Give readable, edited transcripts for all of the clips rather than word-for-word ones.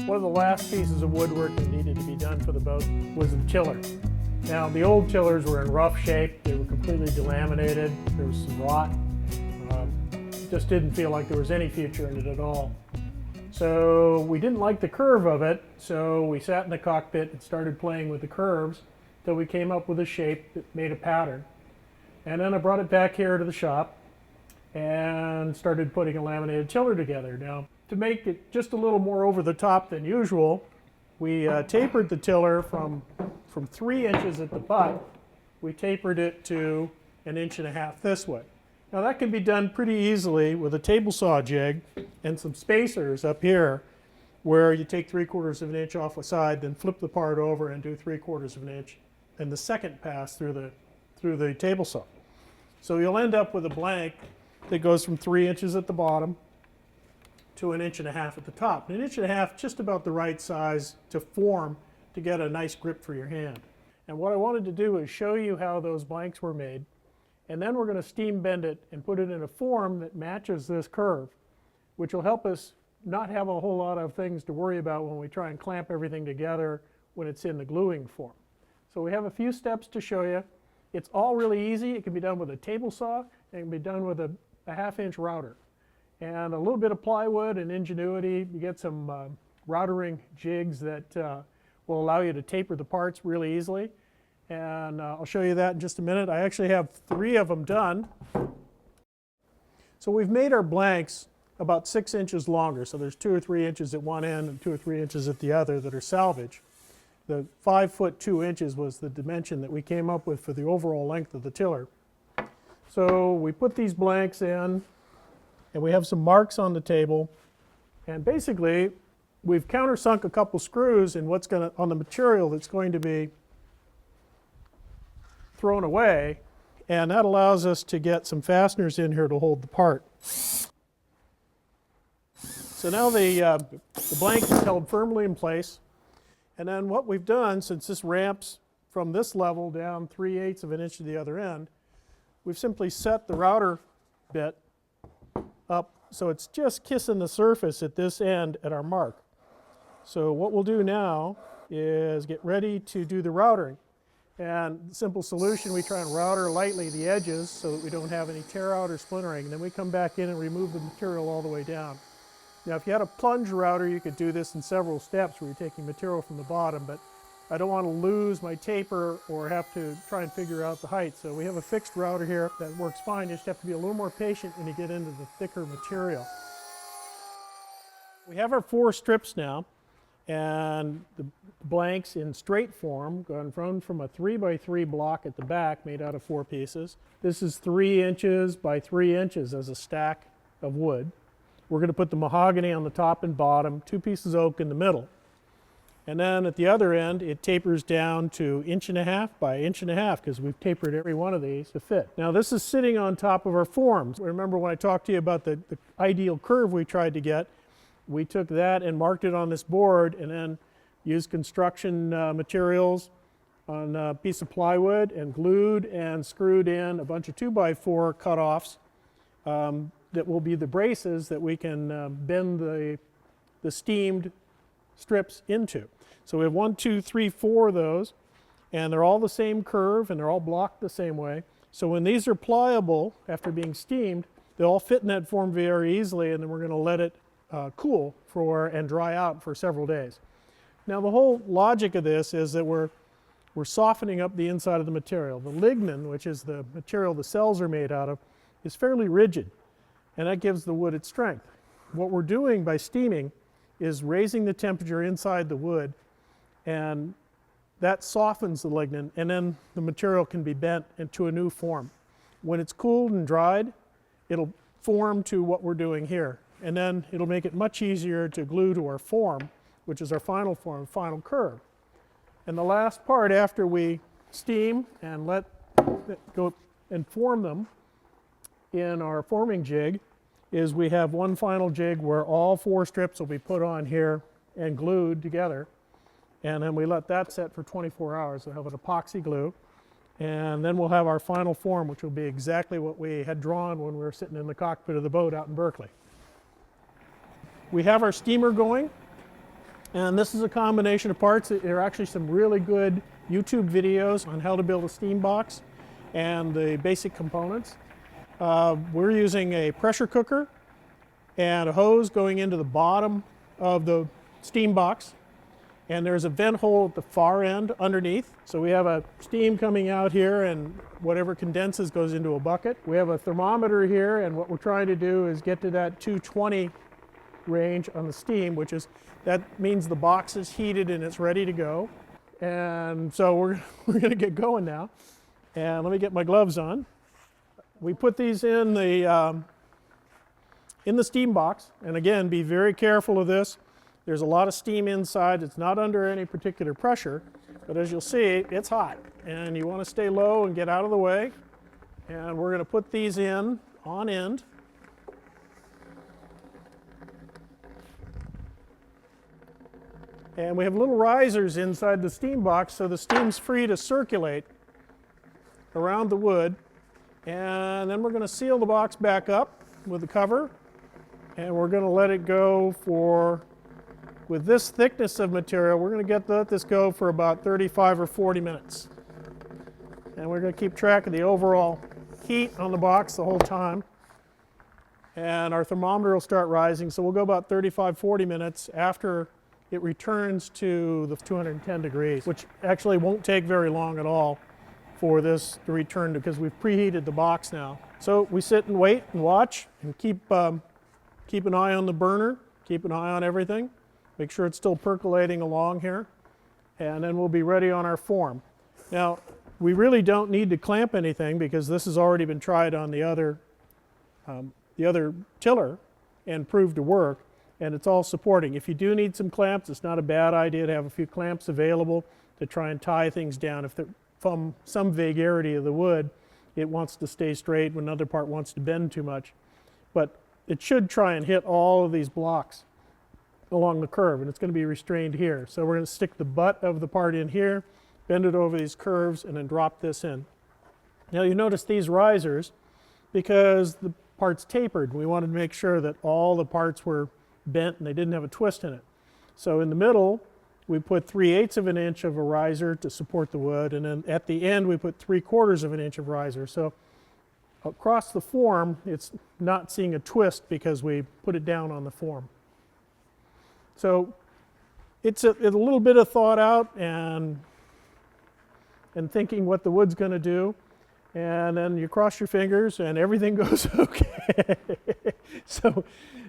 One of the last pieces of woodwork that needed to be done for the boat was the tiller. Now, the old tillers were in rough shape. They were completely delaminated. There was some rot. Just didn't feel like there was any future in it at all. So we didn't like the curve of it, so we sat in the cockpit and started playing with the curves till we came up with a shape that made a pattern. And then I brought it back here to the shop and started putting a laminated tiller together. Now, to make it just a little more over the top than usual, we tapered the tiller from 3 inches at the butt. We tapered it to 1.5 inches this way. Now that can be done pretty easily with a table saw jig and some spacers up here where you take 3/4 of an inch off a side, then flip the part over and do 3/4 of an inch and the second pass through the table saw. So you'll end up with a blank that goes from 3 inches at the bottom to 1.5 inches at the top. 1.5 inches, just about the right size to form to get a nice grip for your hand. And what I wanted to do is show you how those blanks were made. And then we're going to steam bend it and put it in a form that matches this curve, which will help us not have a whole lot of things to worry about when we try and clamp everything together when it's in the gluing form. So we have a few steps to show you. It's all really easy. It can be done with a table saw, and it can be done with a 1/2 inch router. And a little bit of plywood and ingenuity. You get some routering jigs that will allow you to taper the parts really easily. And I'll show you that in just a minute. I actually have 3 of them done. So we've made our blanks about 6 inches longer. So there's 2 or 3 inches at one end and 2 or 3 inches at the other that are salvage. The 5 foot 2 inches was the dimension that we came up with for the overall length of the tiller. So we put these blanks in, and we have some marks on the table. And basically, we've countersunk a couple screws in on the material that's going to be thrown away, and that allows us to get some fasteners in here to hold the part. So now the blank is held firmly in place, and then what we've done, since this ramps from this level down 3/8 of an inch to the other end, we've simply set the router bit up so it's just kissing the surface at this end at our mark. So what we'll do now is get ready to do the routering. And the simple solution, we try and router lightly the edges so that we don't have any tear out or splintering. And then we come back in and remove the material all the way down. Now, if you had a plunge router, you could do this in several steps where you're taking material from the bottom, but I don't want to lose my taper or have to try and figure out the height. So we have a fixed router here that works fine. You just have to be a little more patient when you get into the thicker material. We have our 4 strips now, and the blanks in straight form, going from a 3x3 block at the back made out of 4 pieces. This is 3 inches by 3 inches as a stack of wood. We're going to put the mahogany on the top and bottom, 2 pieces of oak in the middle. And then at the other end, it tapers down to 1.5 inches by 1.5 inches because we've tapered every one of these to fit. Now this is sitting on top of our forms. Remember when I talked to you about the ideal curve we tried to get? We took that and marked it on this board and then used construction materials on a piece of plywood and glued and screwed in a bunch of 2x4 cutoffs that will be the braces that we can bend the steamed strips into. So we have 1, 2, 3, 4 of those, and they're all the same curve and they're all blocked the same way. So when these are pliable after being steamed, they all fit in that form very easily, and then we're going to let it cool and dry out for several days. Now the whole logic of this is that we're softening up the inside of the material. The lignin, which is the material the cells are made out of, is fairly rigid, and that gives the wood its strength. What we're doing by steaming is raising the temperature inside the wood, and that softens the lignin, and then the material can be bent into a new form. When it's cooled and dried, it'll form to what we're doing here, and then it'll make it much easier to glue to our form, which is our final form, final curve. And the last part after we steam and let it go and form them in our forming jig is we have one final jig where all 4 strips will be put on here and glued together, and then we let that set for 24 hours. We'll have an epoxy glue, and then we'll have our final form, which will be exactly what we had drawn when we were sitting in the cockpit of the boat out in Berkeley. We have our steamer going, And this is a combination of parts. There are actually some really good YouTube videos on how to build a steam box and the basic components. We're using a pressure cooker and a hose going into the bottom of the steam box. And there's a vent hole at the far end underneath. So we have a steam coming out here, and whatever condenses goes into a bucket. We have a thermometer here, and what we're trying to do is get to that 220 range on the steam, that means the box is heated and it's ready to go. And so we're going to get going now. And let me get my gloves on. We put these in the steam box, and again, be very careful of this. There's a lot of steam inside. It's not under any particular pressure, but as you'll see, it's hot, and you want to stay low and get out of the way. And we're going to put these in on end. And we have little risers inside the steam box, so the steam's free to circulate around the wood. And then we're going to seal the box back up with the cover, and we're going to let it go for, with this thickness of material, we're going to let this go for about 35 or 40 minutes. And we're going to keep track of the overall heat on the box the whole time. And our thermometer will start rising, so we'll go about 35, 40 minutes after it returns to the 210 degrees, which actually won't take very long at all for this to return to, because we've preheated the box now. So we sit and wait and watch and keep an eye on the burner, keep an eye on everything, make sure it's still percolating along here, and then we'll be ready on our form. Now, we really don't need to clamp anything because this has already been tried on the other tiller and proved to work, and it's all supporting. If you do need some clamps, it's not a bad idea to have a few clamps available to try and tie things down. If from some vagarity of the wood, it wants to stay straight when another part wants to bend too much. But it should try and hit all of these blocks along the curve, and it's going to be restrained here. So we're going to stick the butt of the part in here, bend it over these curves, and then drop this in. Now you notice these risers, because the part's tapered, we wanted to make sure that all the parts were bent and they didn't have a twist in it. So in the middle, we put 3/8 of an inch of a riser to support the wood, and then at the end we put 3/4 of an inch of riser. So across the form, it's not seeing a twist because we put it down on the form. So it's a little bit of thought out and thinking what the wood's going to do, and then you cross your fingers and everything goes okay. So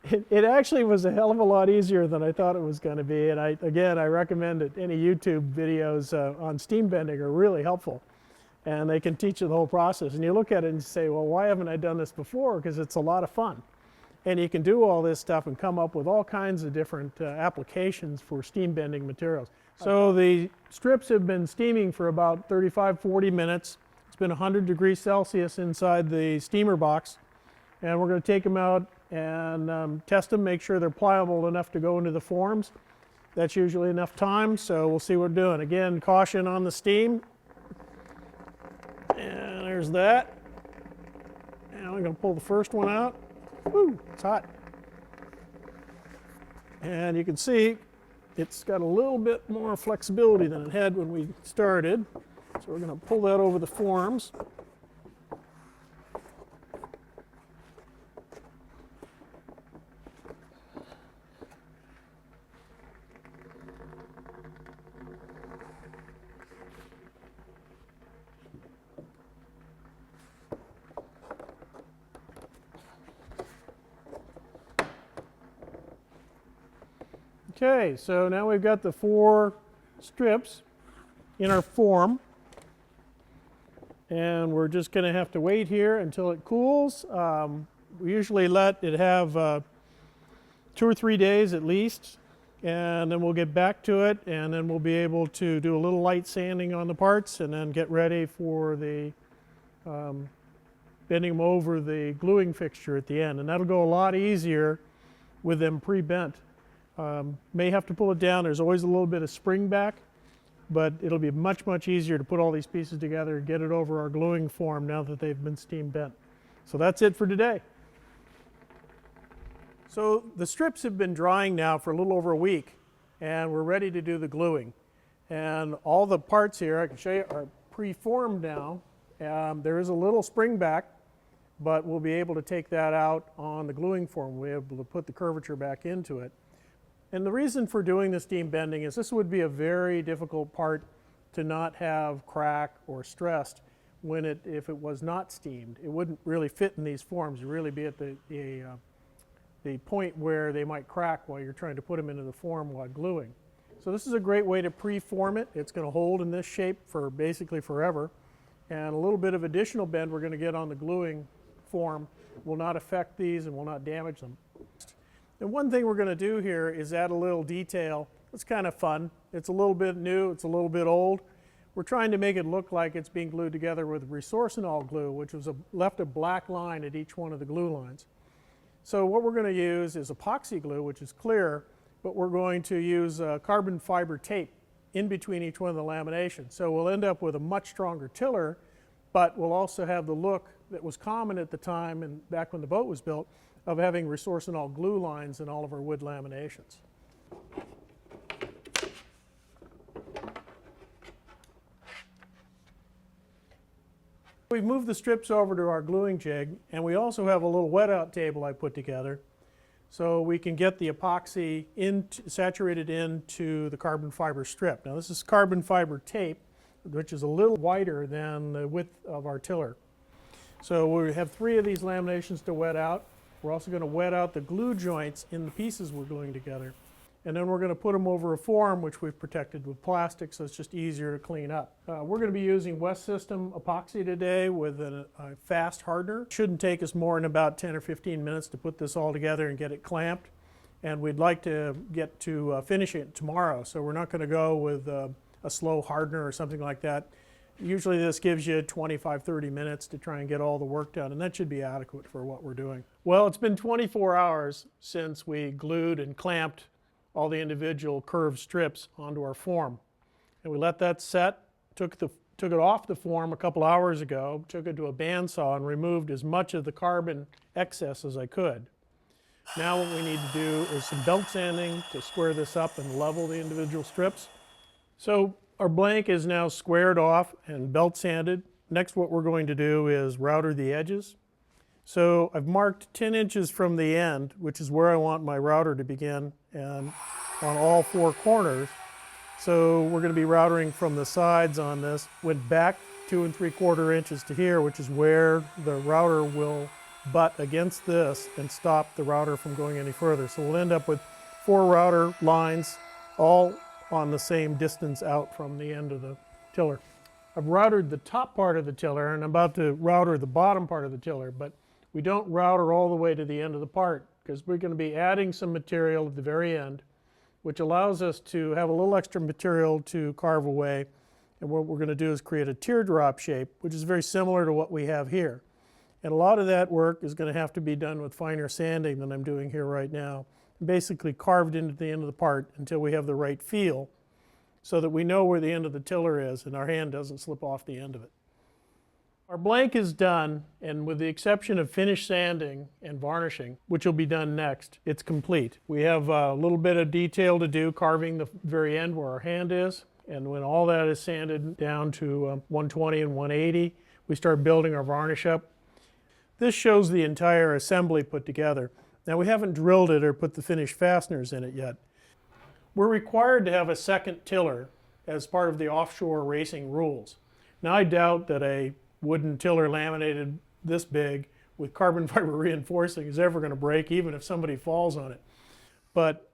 it actually was a hell of a lot easier than I thought it was going to be, and I recommend that any YouTube videos on steam bending are really helpful, and they can teach you the whole process. And you look at it and you say, well, why haven't I done this before? Because it's a lot of fun. And you can do all this stuff and come up with all kinds of different applications for steam bending materials. So the strips have been steaming for about 35, 40 minutes. It's been 100 degrees Celsius inside the steamer box. And we're going to take them out and test them, make sure they're pliable enough to go into the forms. That's usually enough time, so we'll see what we're doing. Again, caution on the steam. And there's that. And I'm going to pull the first one out. Woo, it's hot. And you can see it's got a little bit more flexibility than it had when we started. So we're going to pull that over the forms. Okay, so now we've got the 4 strips in our form, and we're just going to have to wait here until it cools. We usually let it have 2 or 3 days at least, and then we'll get back to it, and then we'll be able to do a little light sanding on the parts and then get ready for the bending them over the gluing fixture at the end, and that'll go a lot easier with them pre-bent. May have to pull it down. There's always a little bit of spring back, but it'll be much, much easier to put all these pieces together and get it over our gluing form now that they've been steam bent. So that's it for today. So the strips have been drying now for a little over a week, and we're ready to do the gluing. And all the parts here, I can show you, are pre-formed now. There is a little spring back, but we'll be able to take that out on the gluing form. We'll be able to put the curvature back into it. And the reason for doing the steam bending is this would be a very difficult part to not have crack or stressed if it was not steamed. It wouldn't really fit in these forms. You'd really be at the point where they might crack while you're trying to put them into the form while gluing. So this is a great way to pre-form it. It's going to hold in this shape for basically forever. And a little bit of additional bend we're going to get on the gluing form will not affect these and will not damage them. And one thing we're going to do here is add a little detail. It's kind of fun. It's a little bit new, it's a little bit old. We're trying to make it look like it's being glued together with resorcinol glue, which was left a black line at each one of the glue lines. So what we're going to use is epoxy glue, which is clear, but we're going to use carbon fiber tape in between each one of the laminations. So we'll end up with a much stronger tiller, but we'll also have the look that was common at the time and back when the boat was built of having resorcinol glue lines in all of our wood laminations. We've moved the strips over to our gluing jig, and we also have a little wet out table I put together so we can get the epoxy saturated into the carbon fiber strip. Now this is carbon fiber tape, which is a little wider than the width of our tiller. So we have 3 of these laminations to wet out. We're also going to wet out the glue joints in the pieces we're gluing together. And then we're going to put them over a form which we've protected with plastic so it's just easier to clean up. We're going to be using West System epoxy today with a fast hardener. It shouldn't take us more than about 10 or 15 minutes to put this all together and get it clamped. And we'd like to get to finish it tomorrow, so we're not going to go with a slow hardener or something like that. Usually this gives you 25-30 minutes to try and get all the work done, and that should be adequate for what we're doing. Well, it's been 24 hours since we glued and clamped all the individual curved strips onto our form. And we let that set, took it off the form a couple hours ago, took it to a bandsaw and removed as much of the carbon excess as I could. Now what we need to do is some belt sanding to square this up and level the individual strips. So our blank is now squared off and belt sanded. Next what we're going to do is router the edges. So I've marked 10 inches from the end, which is where I want my router to begin, and on all 4 corners. So we're going to be routering from the sides on this, went back 2 3/4 inches to here, which is where the router will butt against this and stop the router from going any further. So we'll end up with 4 router lines all on the same distance out from the end of the tiller. I've routered the top part of the tiller and I'm about to router the bottom part of the tiller, but we don't router all the way to the end of the part because we're going to be adding some material at the very end, which allows us to have a little extra material to carve away. And what we're going to do is create a teardrop shape, which is very similar to what we have here. And a lot of that work is going to have to be done with finer sanding than I'm doing here right now. Basically carved into the end of the part until we have the right feel so that we know where the end of the tiller is and our hand doesn't slip off the end of it. Our blank is done, and with the exception of finish sanding and varnishing, which will be done next, it's complete. We have a little bit of detail to do, carving the very end where our hand is, and when all that is sanded down to 120 and 180, we start building our varnish up. This shows the entire assembly put together. Now we haven't drilled it or put the finished fasteners in it yet. We're required to have a second tiller as part of the offshore racing rules. Now I doubt that a wooden tiller laminated this big with carbon fiber reinforcing is ever going to break, even if somebody falls on it. But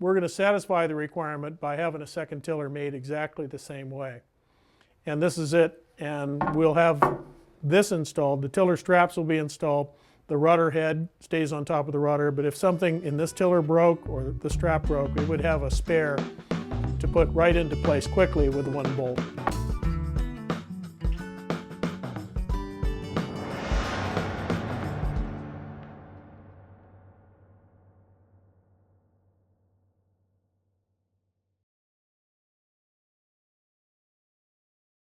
we're going to satisfy the requirement by having a second tiller made exactly the same way. And this is it, and we'll have this installed. The tiller straps will be installed. The rudder head stays on top of the rudder, but if something in this tiller broke or the strap broke, we would have a spare to put right into place quickly with one bolt.